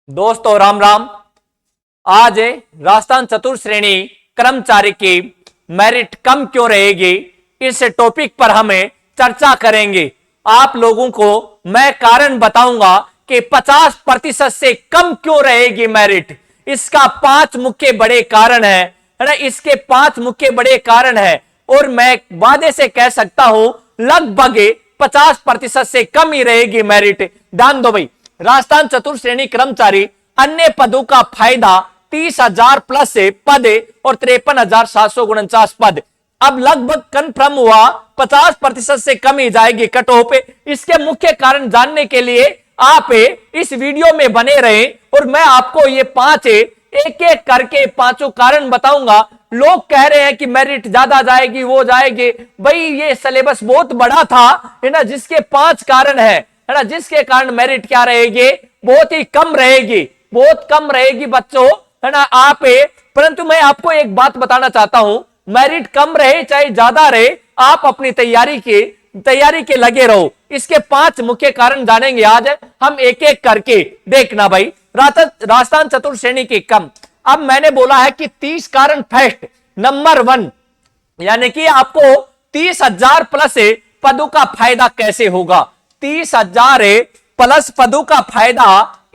दोस्तों राम राम। आज राजस्थान चतुर्थ श्रेणी कर्मचारी की मेरिट कम क्यों रहेगी, इस टॉपिक पर हमें चर्चा करेंगे। आप लोगों को मैं कारण बताऊंगा कि 50% से कम क्यों रहेगी मेरिट। इसका 5 मुख्य बड़े कारण है ना। इसके 5 मुख्य बड़े कारण है और मैं वादे से कह सकता हूं लगभग 50% से कम ही रहेगी मेरिट। ध्यान दो भाई, राजस्थान चतुर्थ श्रेणी कर्मचारी अन्य पदों का फायदा 30,000 प्लस से पद और 53,749 पद अब लगभग कन्फर्म हुआ 50% से कम ही जाएगी कट ऑफ। इसके मुख्य कारण जानने के लिए आप इस वीडियो में बने रहें और मैं आपको ये 5 एक एक करके 5 कारण बताऊंगा। लोग कह रहे हैं कि मेरिट ज्यादा जाएगी, वो जाएगी। भाई ये सिलेबस बहुत बड़ा था है ना, जिसके 5 कारण है ना, जिसके कारण मेरिट क्या रहेगी, बहुत ही कम रहेगी, बहुत कम रहेगी बच्चों है ना। आप परंतु मैं आपको एक बात बताना चाहता हूं, मेरिट कम रहे चाहे ज्यादा रहे, आप अपनी तैयारी के लगे रहो। इसके 5 मुख्य कारण जानेंगे आज हम एक एक करके। देखना भाई, राजस्थान चतुर्थ श्रेणी की कम। अब मैंने बोला है कि 30 कारण फर्स्ट नंबर 1, यानी कि आपको 30,000 प्लस पदों का फायदा कैसे होगा। 30,000 प्लस पदों का फायदा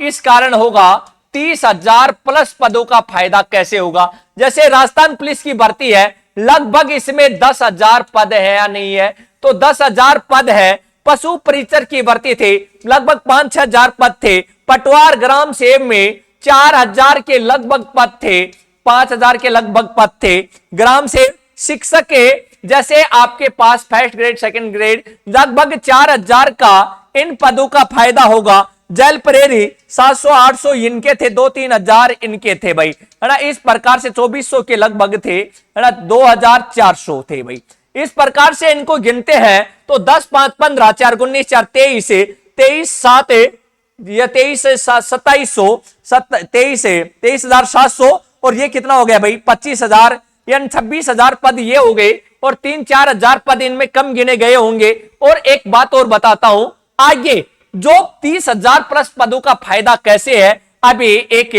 इस कारण होगा। 30,000 प्लस पदों का फायदा कैसे होगा, जैसे राजस्थान पुलिस की भर्ती है, लगभग इसमें 10,000 पद है या नहीं है, तो 10,000 पद है। पशु परिचर की भर्ती थे, लगभग 5-6 हजार पद थे। पटवार ग्राम सेवक में 4,000 के लगभग पद थे, 5,000 के लगभग पद थे। ग्राम सेवक शिक्षक के जैसे आपके पास फर्स्ट ग्रेड सेकंड ग्रेड लगभग 4,000 का इन पदों का फायदा होगा। जेल प्रेरी 700-800 इनके थे, 2-3 हजार इनके थे भाई है ना। इस प्रकार से 2400 के लगभग थे है ना, 2,400 थे भाई। इस प्रकार से इनको गिनते हैं तो 10, 5, 15, 4, 19, 4, 23, 23, 7 या 23 2700, 23,700 और ये कितना हो गया भाई 25,000 यानी 26,000 पद ये हो गए और 3-4 हजार पद इनमें कम गिने गए होंगे। और एक बात और बताता हूं, आगे जो 30,000 प्लस पदों का फायदा कैसे है। अभी एक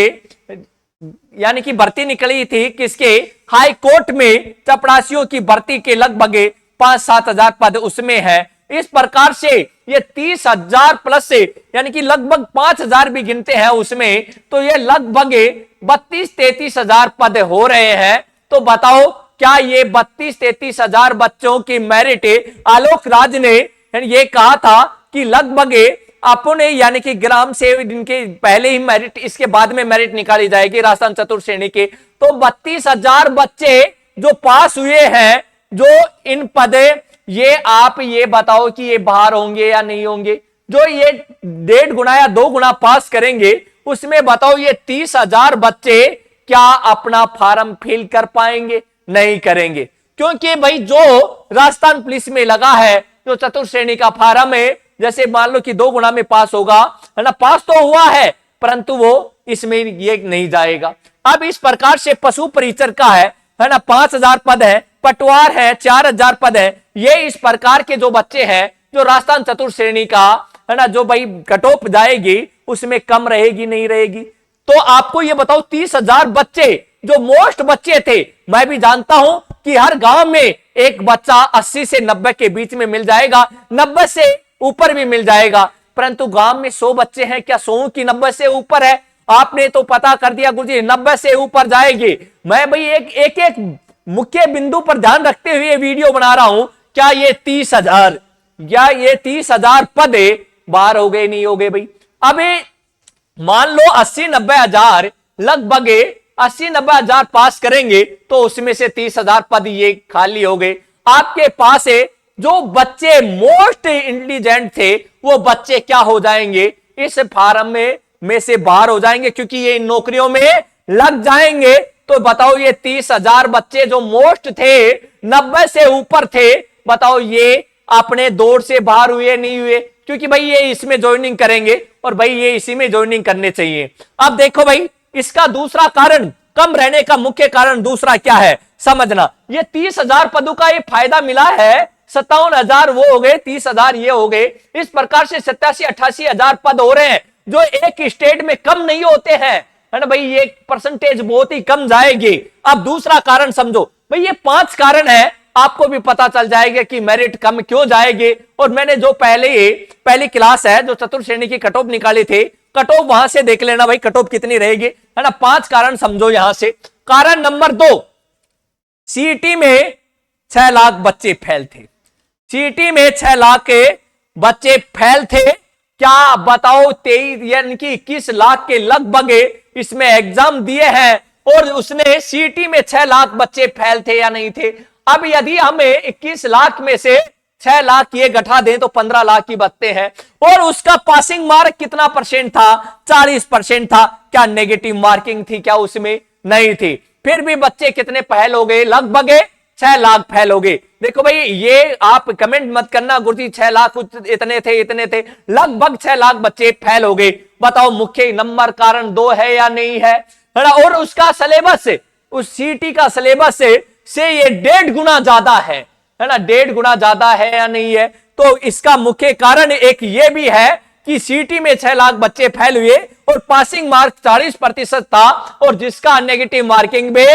यानी कि भर्ती निकली थी किसके, हाई कोर्ट में चपरासियों की भर्ती के लगभग 5-7 हजार पद उसमें है। इस प्रकार से ये 30,000 प्लस से यानी कि लगभग 5,000 भी गिनते हैं उसमें, तो ये लगभग 32-33 हजार पद हो रहे हैं। तो बताओ क्या ये 32-33 हजार बच्चों की मेरिट, आलोक राज ने ये कहा था कि लगभग अपने यानी कि ग्राम सेवक इनके पहले ही मेरिट, इसके बाद में मेरिट निकाली जाएगी राजस्थान चतुर्थ श्रेणी के, तो 32,000 बच्चे जो पास हुए हैं, जो इन पदे, ये आप ये बताओ कि ये बाहर होंगे या नहीं होंगे। जो ये 1.5 गुना या 2 गुना पास करेंगे, उसमें बताओ ये 30,000 बच्चे क्या अपना फॉर्म फिल कर पाएंगे, नहीं करेंगे। क्योंकि भाई जो राजस्थान पुलिस में लगा है, जो चतुर्थ श्रेणी का फॉर्म है, जैसे मान लो कि 2 गुना में पास होगा है ना, पास तो हुआ है परंतु वो इसमें ये नहीं जाएगा। अब इस प्रकार से पशु परिचर का है ना, 5,000 पद है, पटवार है 4,000 पद है। ये इस प्रकार के जो बच्चे हैं, जो राजस्थान चतुर्थ श्रेणी का है ना, जो भाई कट ऑफ जाएगी उसमें कम रहेगी नहीं रहेगी। तो आपको ये बताओ 30,000 बच्चे जो मोस्ट बच्चे थे, मैं भी जानता हूं कि हर गांव में एक बच्चा 80 से 90 के बीच में मिल जाएगा, 90 से ऊपर भी मिल जाएगा, परंतु गांव में 100 बच्चे हैं, क्या 100 की 90 से ऊपर है? आपने तो पता कर दिया गुरुजी 90 से ऊपर जाएगी। मैं भाई एक मुख्य बिंदु पर ध्यान रखते हुए वीडियो बना रहा हूं। क्या ये 30,000 या ये 30,000 पद बाहर हो गए नहीं हो गए भाई। अब मान लो 80-90 हजार, लगभग 80-90 हजार पास करेंगे तो उसमें से 30,000 पद ये खाली हो गए। आपके पास जो बच्चे मोस्ट इंटेलिजेंट थे, वो बच्चे क्या हो जाएंगे, इस फार्म में से बाहर हो जाएंगे, क्योंकि ये इन नौकरियों में लग जाएंगे। तो बताओ ये 30,000 बच्चे जो मोस्ट थे, 90 से ऊपर थे, बताओ ये अपने दौड़ से बाहर हुए नहीं हुए, क्योंकि भाई ये इसमें ज्वाइनिंग करेंगे और भाई ये इसी में ज्वाइनिंग करने चाहिए। अब देखो भाई, इसका दूसरा कारण, कम रहने का मुख्य कारण दूसरा क्या है समझना। ये 30,000 पदों का ये फायदा मिला है, 57,000 वो हो गए, 30,000 ये हो गए। इस प्रकार से 87-88 हजार पद हो रहे हैं। जो एक स्टेट में कम नहीं होते हैं, है ना भाई, ये परसेंटेज बहुत ही कम जाएगी। अब दूसरा कारण समझो भाई, ये 5 कारण है, आपको भी पता चल जाएगा कि मेरिट कम क्यों जाएगी। और मैंने जो पहली क्लास है जो चतुर्थ श्रेणी की कट ऑफ निकाली थी, कट ऑफ वहां से देख लेना भाई, कट ऑफ कितनी रहेगी, है ना। 5 कारण समझो यहां से। कारण नंबर 2, सीईटी में 6 लाख बच्चे फेल थे। सीईटी में 6 लाख के बच्चे फेल थे। क्या बताओ, 23 यानी कि 21 लाख के लगभग इसमें एग्जाम दिए हैं, और उसने सीईटी में 6 लाख बच्चे फेल थे या नहीं थे। अब यदि हमें 21 लाख में से 6 लाख ये घटा दें तो 15 लाख की बच्चे हैं, और उसका पासिंग मार्क कितना परसेंट था, 40% था। क्या नेगेटिव मार्किंग थी क्या उसमें? नहीं थी। फिर भी बच्चे कितने फेल हो गए? लगभग 6 लाख फेल हो गए। देखो भाई, ये आप कमेंट मत करना गुरुजी 6 लाख इतने थे, लगभग 6 लाख बच्चे फेल हो गए। बताओ मुख्य नंबर कारण 2 है या नहीं है ना। और उसका सिलेबस, उस सीटी का सिलेबस से ये 1.5 गुना ज्यादा है ना, 1.5 गुना ज्यादा है या नहीं है। तो इसका मुख्य कारण एक ये भी है कि सीटी में 6 लाख बच्चे फेल हुए और पासिंग मार्क 40% था, और जिसका नेगेटिव मार्किंग भी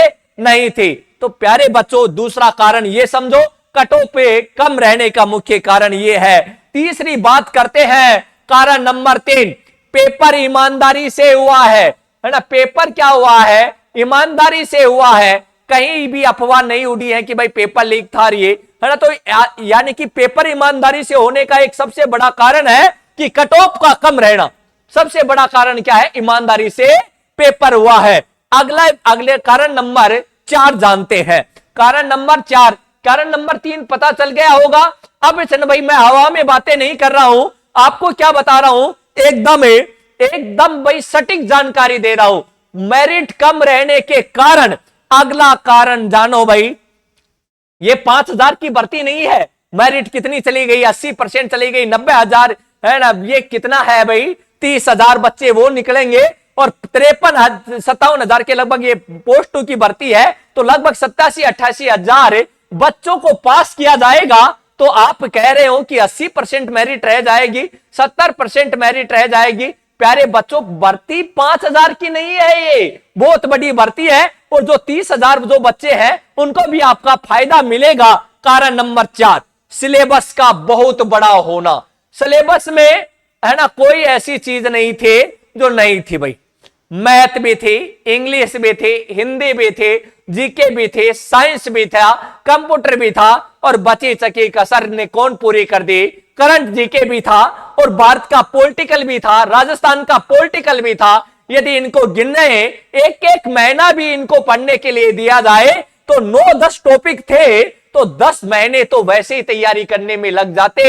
नहीं थी। तो प्यारे बच्चों, दूसरा कारण ये समझो, कट ऑफ पे कम रहने का मुख्य कारण ये है। तीसरी बात करते हैं, कारण नंबर 3, पेपर ईमानदारी से हुआ है ना। पेपर क्या हुआ है? ईमानदारी से हुआ है। कहीं भी अफवाह नहीं उड़ी है कि भाई पेपर लीक था ये, है ना। तो यानी कि पेपर ईमानदारी से होने का एक सबसे बड़ा कारण है कि कट ऑफ का कम रहना। सबसे बड़ा कारण क्या है? ईमानदारी से पेपर हुआ है। अगले कारण नंबर 4 जानते हैं। कारण नंबर 4, कारण नंबर 3 पता चल गया होगा। अब भाई मैं हवा में बातें नहीं कर रहा हूं, आपको क्या बता रहा हूं, एकदम भाई सटीक जानकारी दे रहा हूं। मेरिट कम रहने के कारण, अगला कारण जानो भाई, ये 5,000 की भर्ती नहीं है। मेरिट कितनी चली गई? 80% चली गई, 90,000 है ना। ये कितना है भाई? 30,000 बच्चे वो निकलेंगे, और 53-57,000 के लगभग ये पोस्ट 2 की भर्ती है। तो लगभग 87-88 हजार बच्चों को पास किया जाएगा। तो आप कह रहे हो कि 80% मेरिट रह जाएगी, 70% मेरिट रह जाएगी। प्यारे बच्चों, भर्ती 5,000 की नहीं है, ये बहुत बड़ी भर्ती है, और जो 30,000 जो बच्चे हैं उनको भी आपका फायदा मिलेगा। कारण नंबर 4, सिलेबस का बहुत बड़ा होना। सिलेबस में है ना, कोई ऐसी चीज नहीं थी जो नहीं थी भाई। मैथ भी थी, इंग्लिश भी थी, हिंदी भी थी, जीके भी थे, साइंस भी था, कंप्यूटर भी था, और बची चकी कसर ने कौन पूरी कर दी? करंट जीके भी था, और भारत का पॉलिटिकल भी था, राजस्थान का पॉलिटिकल भी था। यदि इनको गिनने एक एक महीना भी इनको पढ़ने के लिए दिया जाए तो 9-10 टॉपिक थे, तो 10 महीने तो वैसे ही तैयारी करने में लग जाते,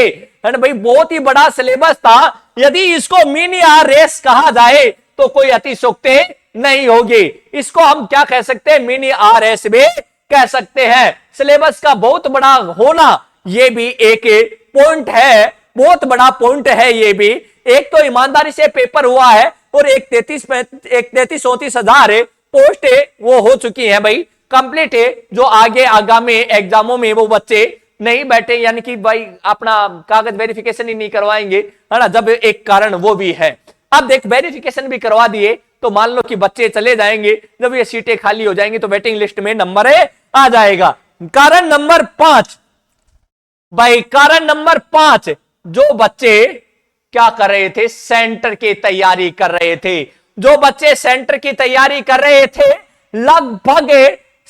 है ना भाई। बहुत ही बड़ा सिलेबस था। यदि इसको मिनी आर रेस कहा जाए तो कोई अतिशयोक्ति नहीं होगी। इसको हम क्या कह सकते हैं? मिनी आर एस भी कह सकते हैं। सिलेबस का बहुत बड़ा होना ये भी एक पॉइंट है, बहुत बड़ा पॉइंट है ये भी। एक तो ईमानदारी से पेपर हुआ है, और एक 33-34 हजार पोस्ट वो हो चुकी है भाई, कंप्लीट है। जो आगे आगामी एग्जामों में वो बच्चे नहीं बैठे, यानी कि भाई अपना कागज वेरिफिकेशन ही नहीं करवाएंगे, है ना। जब एक कारण वो भी है। अब देख, वेरिफिकेशन भी करवा दिए तो मान लो कि बच्चे चले जाएंगे, जब ये सीटें खाली हो जाएंगी तो वेटिंग लिस्ट में नंबर आ जाएगा। कारण नंबर 5 भाई, कारण नंबर 5, जो बच्चे क्या कर रहे थे? सेंटर की तैयारी कर रहे थे। जो बच्चे सेंटर की तैयारी कर रहे थे, लगभग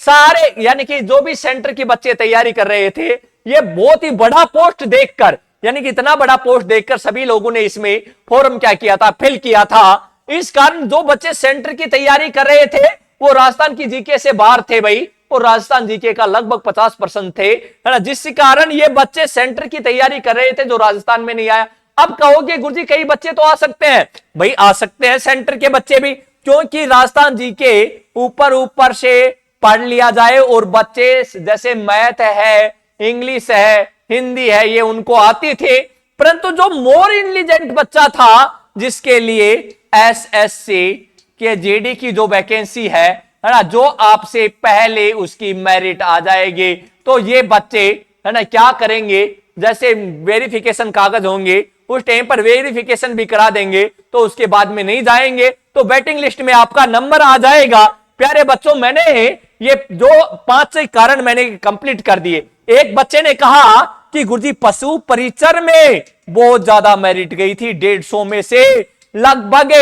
सारे, यानी कि जो भी सेंटर की बच्चे तैयारी कर रहे थे, ये बहुत ही बड़ा पोस्ट देखकर, यानी कि इतना बड़ा पोस्ट देखकर सभी लोगों ने इसमें फॉर्म क्या किया था? फिल किया था। इस कारण जो बच्चे सेंटर की तैयारी कर रहे थे वो राजस्थान की जीके से बाहर थे भाई, और राजस्थान जीके का लगभग 50% थे, है ना। जिस कारण ये बच्चे सेंटर की तैयारी कर रहे थे जो राजस्थान में नहीं आया। अब कहोगे गुरुजी कई बच्चे तो आ सकते हैं, भाई आ सकते हैं सेंटर के बच्चे भी, क्योंकि राजस्थान जीके ऊपर से पढ़ लिया जाए, और बच्चे जैसे मैथ है, इंग्लिश है, हिंदी है, ये उनको आती थे। परंतु जो मोर इंटेलिजेंट बच्चा था, जिसके लिए एसएससी के जीडी की जो वैकेंसी है ना, जो आपसे पहले उसकी मेरिट आ जाएगी, तो ये बच्चे है ना क्या करेंगे? जैसे वेरिफिकेशन कागज होंगे उस टाइम पर वेरिफिकेशन भी करा देंगे तो उसके बाद में नहीं जाएंगे तो वेटिंग लिस्ट में आपका नंबर आ जाएगा। प्यारे बच्चों, मैंने ये जो 5 कारण मैंने कंप्लीट कर दिए। एक बच्चे ने कहा कि गुरुजी पशु परिचर में बहुत ज्यादा मेरिट गई थी, 150 में से लगभग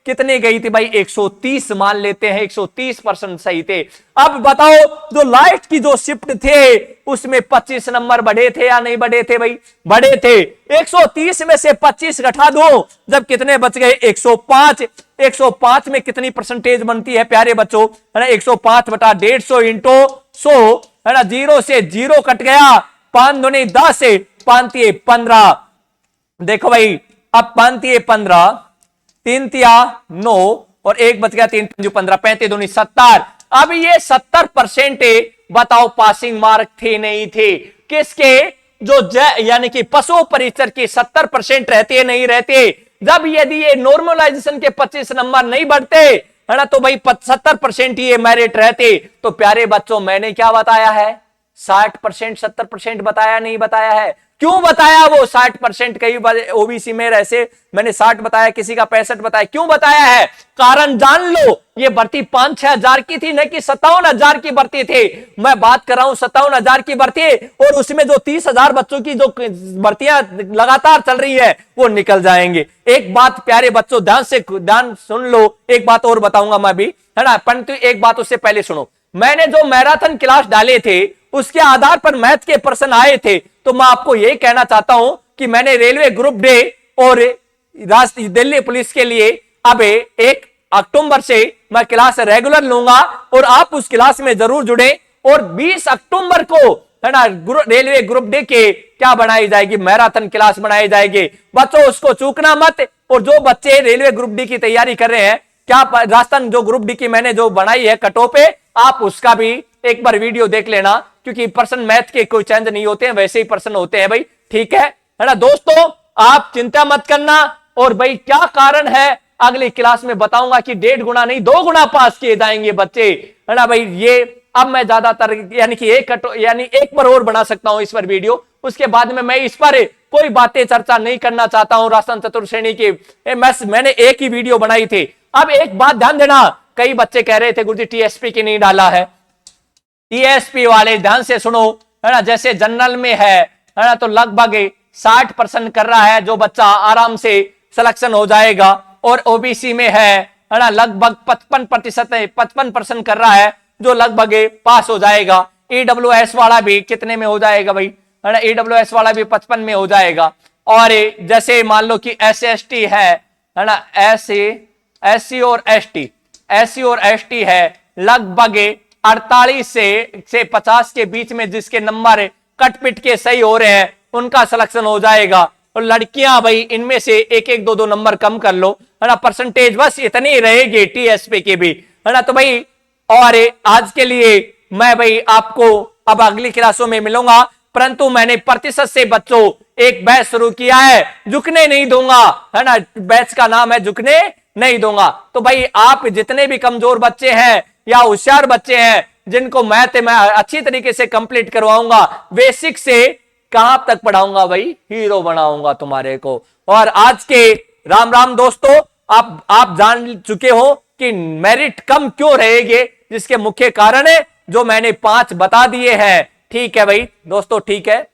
कितने गई थी भाई, 130 मान लेते हैं, 130% सही थे। अब बताओ जो लास्ट की जो शिफ्ट थे उसमें 25 नंबर बढ़े थे या नहीं बढ़े थे भाई, बढ़े थे। 130 में से 25 घटा दो, जब कितने बच गए, 105। 105 में कितनी परसेंटेज बनती है प्यारे बच्चों, है ना, 105 बटा 150 इंटू 100, है ना, 0 से 0 कट गया, 5 दूनी 10 से 5 तिये 15। देखो भाई, अब 5 तिये 15, 3 तिया 9 और 1 बच गया, 3 पंजू 15, 35 दूनी 70। अब ये 70% बताओ पासिंग मार्क थे नहीं थे किसके, जो यानी कि पशु परिचर के 70% रहते नहीं रहते। जब यदि ये नॉर्मलाइजेशन के 25 नंबर नहीं बढ़ते, है ना, तो भाई 70% ये मेरिट रहते। तो प्यारे बच्चों, मैंने क्या बताया है, 60% 70% बताया नहीं बताया है। क्यों बताया वो 60%, कई बार ओबीसी में ऐसे मैंने 60 बताया, किसी का 65 बताया, क्यों बताया है, कारण जान लो। ये भर्ती 5-6 हजार की थी, न कि 57,000 की भर्ती थी। मैं बात कर रहा हूं 57,000 की भर्ती, और उसमें जो 30,000 बच्चों की जो भर्तियां लगातार चल रही है वो निकल जाएंगे। एक बात प्यारे बच्चों ध्यान सुन लो, एक बात और बताऊंगा मैं भी, है ना, परंतु एक बात उससे पहले सुनो। मैंने जो मैराथन क्लास डाले थे उसके आधार पर मैथ के प्रश्न आए थे, तो मैं आपको यही कहना चाहता हूं कि मैंने रेलवे ग्रुप डे और दिल्ली पुलिस के लिए अब 1 अक्टूबर से मैं क्लास रेगुलर लूंगा और आप उस क्लास में जरूर जुड़े। और 20 अक्टूबर को, है ना, रेलवे ग्रुप डे के क्या बनाई जाएगी, मैराथन क्लास बनाई जाएगी। बच्चों उसको चूकना मत। और जो बच्चे रेलवे ग्रुप डी की तैयारी कर रहे हैं, क्या राजस्थान जो ग्रुप डी की मैंने जो बनाई है कटो पे, आप उसका भी एक बार वीडियो देख लेना, क्योंकि पर्सन मैथ के कोई चेंज नहीं होते हैं, वैसे ही पर्सन होते हैं भाई, ठीक है ना दोस्तों। आप चिंता मत करना। और भाई क्या कारण है अगली क्लास में बताऊंगा कि 1.5 गुना नहीं 2 गुना पास किए जाएंगे बच्चे, है ना भाई। ये अब मैं ज्यादातर यानी कि एक बार और बना सकता हूं इस पर वीडियो, उसके बाद में मैं इस पर कोई बातें चर्चा नहीं करना चाहता हूं राजस्थान चतुर्थ श्रेणी की। मैंने एक ही वीडियो बनाई थी। अब एक बात ध्यान देना, कई बच्चे कह रहे थे गुरुजी टीएसपी की नहीं डाला है। टीएसपी वाले ध्यान से सुनो, है ना, जैसे जनरल में है ना, तो लगभग 60% कर रहा है जो बच्चा आराम से सिलेक्शन हो जाएगा। और ओबीसी में है ना, लगभग 55% कर रहा है जो लगभग पास हो जाएगा। ईडब्ल्यूएस वाला भी कितने में हो जाएगा भाई, है ना, ईडब्ल्यूएस वाला भी 55 में हो जाएगा। और जैसे मान लो कि एससी है ना, एससी और एसटी है, लगभग 48 से 50 के बीच में जिसके नंबर कटपिट के सही हो रहे हैं उनका सिलेक्शन हो जाएगा। और लड़कियां भाई इनमें से 1-1 2-2 नंबर कम कर लो, है ना, परसेंटेज बस इतनी रहेगी टीएसपी की भी, है ना। तो भाई और आज के लिए मैं भाई आपको अब अगली क्लासों में मिलूंगा, परंतु मैंने प्रतिशत से बच्चों एक बैच शुरू किया है, झुकने नहीं दूंगा, है ना, बैच का नाम है झुकने नहीं दूंगा। तो भाई आप जितने भी कमजोर बच्चे हैं या होशियार बच्चे हैं जिनको मैथ मैं अच्छी तरीके से कंप्लीट करवाऊंगा, बेसिक से कहां तक पढ़ाऊंगा भाई, हीरो बनाऊंगा तुम्हारे को। और आज के राम राम दोस्तों, आप जान चुके हो कि मेरिट कम क्यों रहेंगे, जिसके मुख्य कारण है जो मैंने 5 बता दिए हैं। ठीक है भाई दोस्तों, ठीक है।